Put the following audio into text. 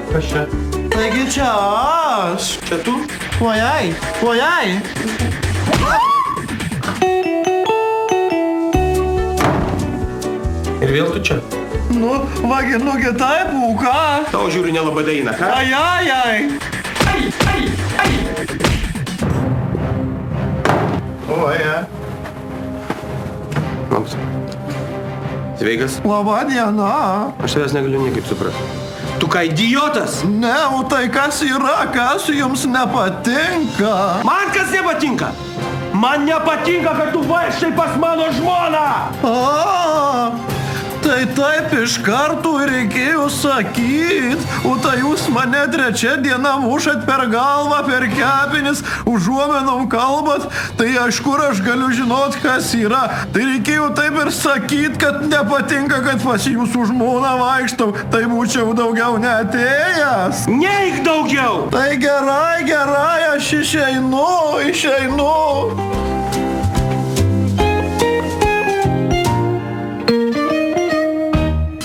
Kas čia? Taigi čia aš. Čia tu? Ojai, ojai. Ir vėl tu čia? Nu, vaginugi taip, ką? Tau žiūri nelabai daina, ką? Ajajai. Oja. Labas. Sveikas. Labą dieną. Aš tavęs negaliu niekaip suprasti. Tu ką, idiotas? Ne, o tai kas yra, kas jums nepatinka? Man kas nepatinka? Man nepatinka, kad tu vaikštai pas mano žmoną! A, tai taip iš karto reikėjo sakyt, o tai jūs mane trečią dieną mušat per galvą, per kepenis, užuomenom kalbat, tai aš kur aš galiu žinot, kas yra. Tai reikėjo taip ir sakyt, kad nepatinka, kad pas jūsų žmoną vaikštau, tai būčiau daugiau neatėjęs. Neik daugiau! Tai gerai, aš išeinu.